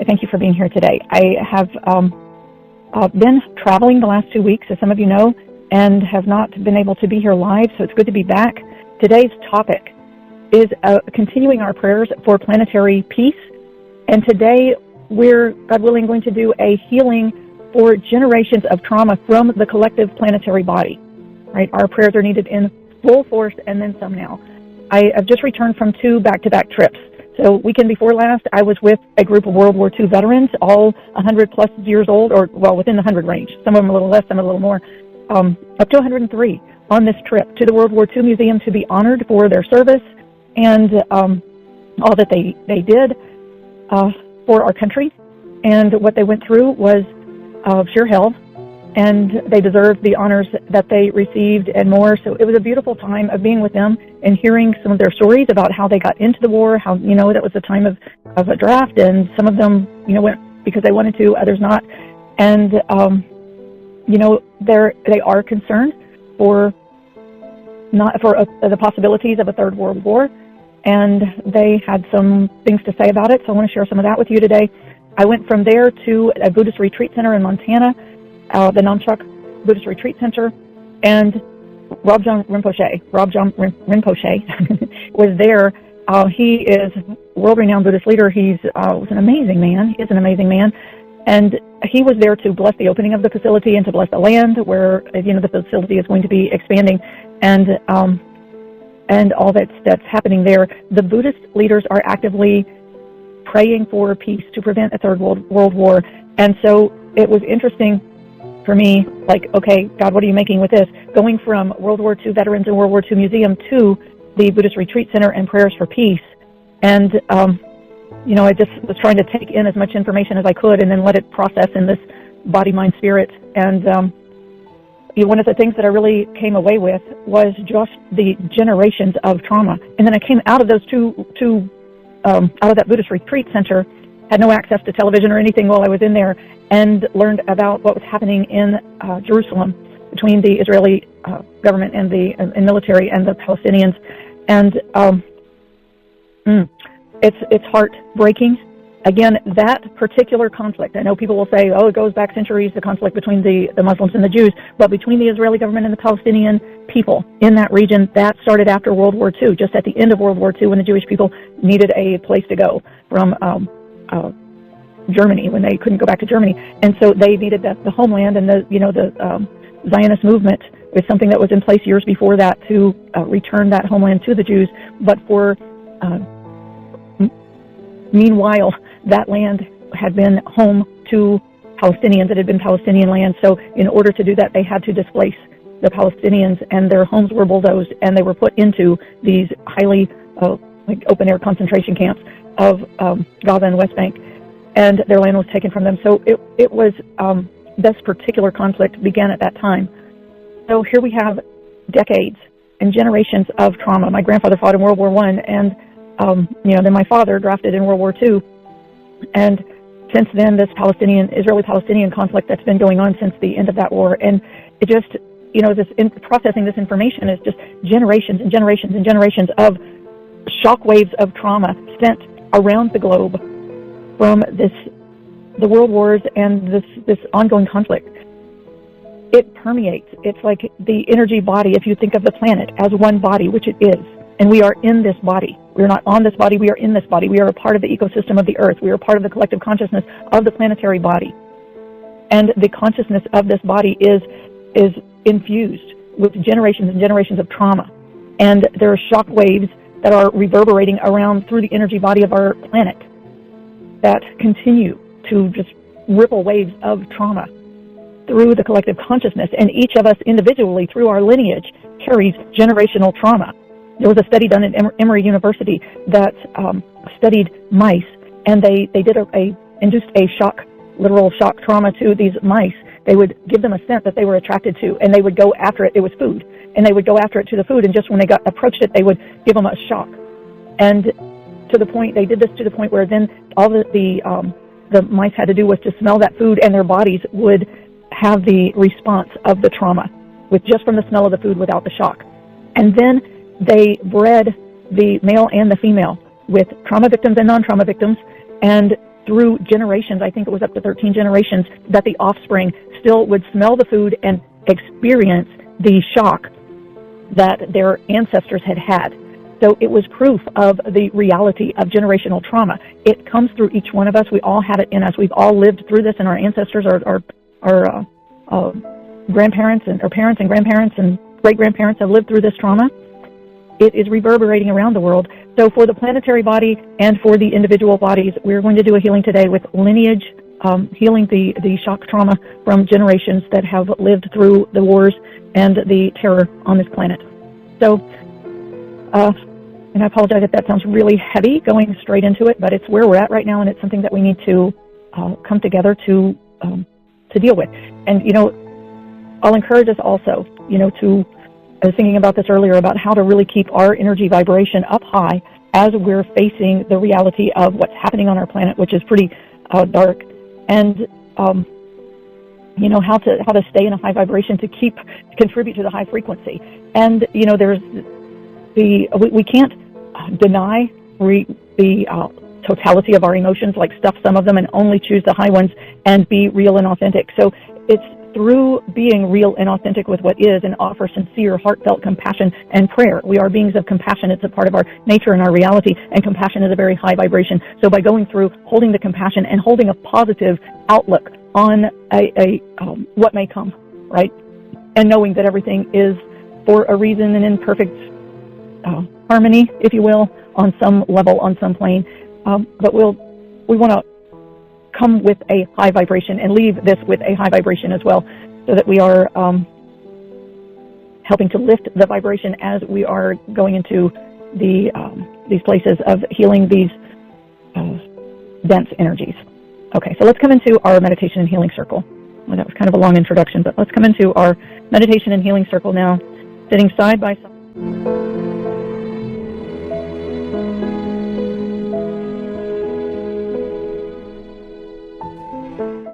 Thank you for being here today. I have been traveling the last 2 weeks, as some of you know, and have not been able to be here live, so it's good to be back. Today's topic is continuing our prayers for planetary peace, and today we're, God willing, going to do a healing for generations of trauma from the collective planetary body. Right? Our prayers are needed in full force and then some now. I have just returned from 2 back-to-back trips. So weekend before last, I was with a group of World War II veterans, all 100 plus years old, or well, within the 100 range. Some of them a little less, some a little more, up to 103 on this trip to the World War II Museum to be honored for their service and all that they did for our country. And what they went through was sheer hell, and they deserved the honors that they received and more. So it was a beautiful time of being with them and hearing some of their stories about how they got into the war, how, that was the time of a draft, and some of them, went because they wanted to, others not. And, they are concerned for the possibilities of a third world war, and they had some things to say about it. So I want to share some of that with you today. I went from there to a Buddhist retreat center in Montana, the Namchak Buddhist Retreat Center, and Rabjam Rinpoche was there. He is a world-renowned Buddhist leader. He was an amazing man. He is an amazing man. And he was there to bless the opening of the facility and to bless the land where, the facility is going to be expanding, and all that's happening there. The Buddhist leaders are actively praying for peace to prevent a third world war. And so it was interesting for me, like, okay, God, what are you making with this? Going from World War II veterans and World War II Museum to the Buddhist Retreat Center and Prayers for Peace. And, I just was trying to take in as much information as I could and then let it process in this body, mind, spirit. And one of the things that I really came away with was just the generations of trauma. And then I came out of those out of that Buddhist Retreat Center, had no access to television or anything while I was in there, and learned about what was happening in Jerusalem between the Israeli government and the military and the Palestinians. And it's heartbreaking. Again, that particular conflict, I know people will say, it goes back centuries, the conflict between the Muslims and the Jews, but between the Israeli government and the Palestinian people in that region, that started after World War II, just at the end of World War II, when the Jewish people needed a place to go from Germany, when they couldn't go back to Germany. And so they needed the homeland, and the Zionist movement was something that was in place years before that to return that homeland to the Jews. But for meanwhile, that land had been home to Palestinians. It had been Palestinian land. So in order to do that, they had to displace the Palestinians, and their homes were bulldozed, and they were put into these highly open-air concentration camps of Gaza and West Bank, and their land was taken from them. So it was, this particular conflict began at that time. So here we have decades and generations of trauma. My grandfather fought in World War I, and then my father drafted in World War II. And since then, this Israeli-Palestinian conflict that's been going on since the end of that war. And it just, processing this information is just generations and generations and generations of shock waves of trauma sent around the globe from the world wars and this ongoing conflict. It permeates. It's like the energy body, if you think of the planet as one body, which it is. And we are in this body. We're not on this body. We are in this body. We are a part of the ecosystem of the earth. We are part of the collective consciousness of the planetary body. And the consciousness of this body is infused with generations and generations of trauma. And there are shock waves that are reverberating around through the energy body of our planet that continue to just ripple waves of trauma through the collective consciousness. And each of us individually, through our lineage, carries generational trauma. There was a study done at Emory University that studied mice, and they induced a literal shock trauma to these mice. They would give them a scent that they were attracted to, and they would go after it. It was food, and they would go after it to the food, and just when they approached it, they would give them a shock. And they did this to the point where then all the mice had to do was to smell that food, and their bodies would have the response of the trauma just from the smell of the food without the shock. And then they bred the male and the female with trauma victims and non-trauma victims, And through generations, I think it was up to 13 generations, that the offspring still would smell the food and experience the shock that their ancestors had had. So it was proof of the reality of generational trauma. It comes through each one of us. We all have it in us. We've all lived through this, and our ancestors, our grandparents and our parents and grandparents and great-grandparents have lived through this trauma. It is reverberating around the world. So for the planetary body and for the individual bodies, we're going to do a healing today with lineage, healing the shock trauma from generations that have lived through the wars and the terror on this planet. So, and I apologize if that sounds really heavy going straight into it, but it's where we're at right now, and it's something that we need to come together to deal with. And, I'll encourage us also, I was thinking about this earlier, about how to really keep our energy vibration up high as we're facing the reality of what's happening on our planet, which is pretty dark, and how to stay in a high vibration to contribute to the high frequency. And there's we can't deny the totality of our emotions, like stuff some of them and only choose the high ones and be real and authentic. So it's through being real and authentic with what is, and offer sincere, heartfelt compassion and prayer. We are beings of compassion. It's a part of our nature and our reality, and compassion is a very high vibration. So by going through holding the compassion and holding a positive outlook on what may come, right? And knowing that everything is for a reason and in perfect harmony, if you will, on some level, on some plane. But we want to come with a high vibration and leave this with a high vibration as well, so that we are helping to lift the vibration as we are going into these places of healing these dense energies. Okay, so let's come into our meditation and healing circle. Well, that was kind of a long introduction, but let's come into our meditation and healing circle now, sitting side by side.